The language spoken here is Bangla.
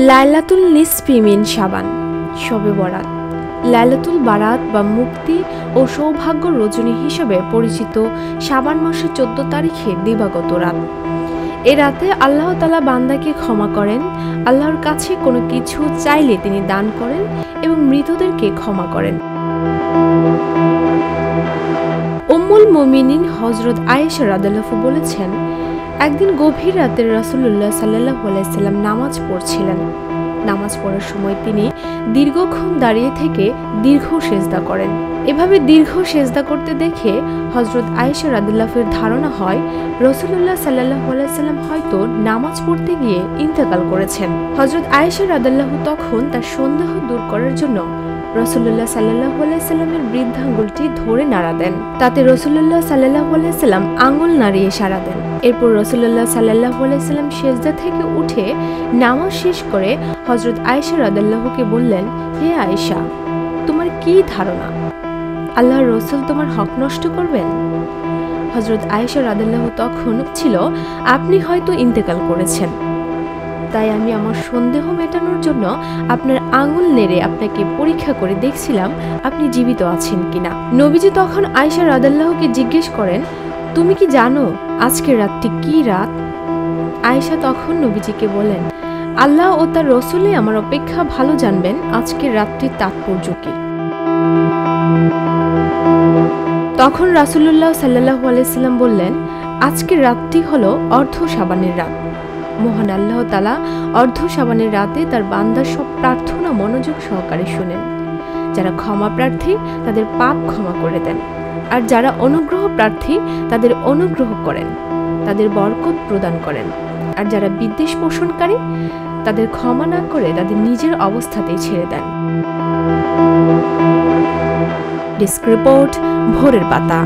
লাইলাতুল নিসফি মিন শাবান, শবে বরাত। লাইলাতুল বারাত বা মুক্তি ও সৌভাগ্য রজনী হিসেবে পরিচিত শাবান মাসের 14 তারিখে দিবাগত রাত। এ রাতে আল্লাহ তাআলা বান্দাকে ক্ষমা করেন, আল্লাহর কাছে কোনো কিছু চাইলে তিনি দান করেন এবং মৃতদেরকে ক্ষমা করেন। উম্মুল মুমিনিন হযরত আয়েশা রাদিয়াল্লাহু বলেছেন, একদিন গভীর রাতে রাসূলুল্লাহ সাল্লাল্লাহু আলাইহি সাল্লাম নামাজ পড়ছিলেন। নামাজ পড়ার সময় তিনি দীর্ঘক্ষণ দাঁড়িয়ে থেকে দীর্ঘ সেজদা করেন। এভাবে দীর্ঘ সেজদা করতে দেখে হযরত আয়েশা রাদিয়াল্লাহুর ধারণা হয় রাসূলুল্লাহ সাল্লাল্লাহু আলাইহি সাল্লাম হয়তো নামাজ পড়তে গিয়ে ইন্তেকাল করেছেন। হযরত আয়েশা রাদিয়াল্লাহু তখন তার সন্দেহ দূর করার জন্য রাসূলুল্লাহ সাল্লাল্লাহু আলাইহি সাল্লামের বৃদ্ধাঙ্গুলটি ধরে নাড়া দেন। তাতে রাসূলুল্লাহ সাল্লাল্লাহু আলাইহি সাল্লাম আঙ্গুল নাড়িয়ে সাড়া দেন। এরপর রাসূলুল্লাহ সাল্লাল্লাহু আলাইহি সাল্লাম সেজদা থেকে উঠে নামাজ শেষ করে হযরত আয়েশা রাদিয়াল্লাহুকে বললেন, হে আয়েশা, তোমার কি ধারণা আল্লাহর রাসূল তোমার হক নষ্ট করবেন? হযরত আয়েশা রাদিয়াল্লাহু তখন ছিল, আপনি হয়তো ইন্তেকাল করেছেন, তাই আমি আমার সন্দেহ মেটানোর জন্য আপনার আঙ্গুল নেড়ে আপনাকে পরীক্ষা করে দেখছিলাম আপনি জীবিত আছেন কিনা। নবীজি তখন আয়েশা রাদিয়াল্লাহুকে জিজ্ঞেস করেন, তুমি কি জানো আজকের রাতটি কি রাত? আয়েশা তখন নবীজিকে বলেন, আল্লাহ ও তার রাসূলই আমার অপেক্ষা ভালো জানবেন আজকের রাতটির তাৎপর্য কি। তখন রাসূলুল্লাহ সাল্লাল্লাহু আলাইহি সাল্লাম বললেন, আজকের রাতটি হলো অর্ধ শাবানের রাত। মহান আল্লাহ তাআলা অর্ধ শাবানের রাতে তার বান্দার সব প্রার্থনা মনোযোগ সহকারে শুনেন। যারা ক্ষমা প্রার্থী তাদের পাপ ক্ষমা করে দেন, আর যারা অনুগ্রহ প্রার্থী তাদের অনুগ্রহ করেন, তাদের বরকত প্রদান করেন, আর যারা বিদ্বেষ পোষণকারী তাদের ক্ষমা না করে তাদের নিজের অবস্থাতেই ছেড়ে দেন। ডেস্ক রিপোর্ট, ভোরের পাতা।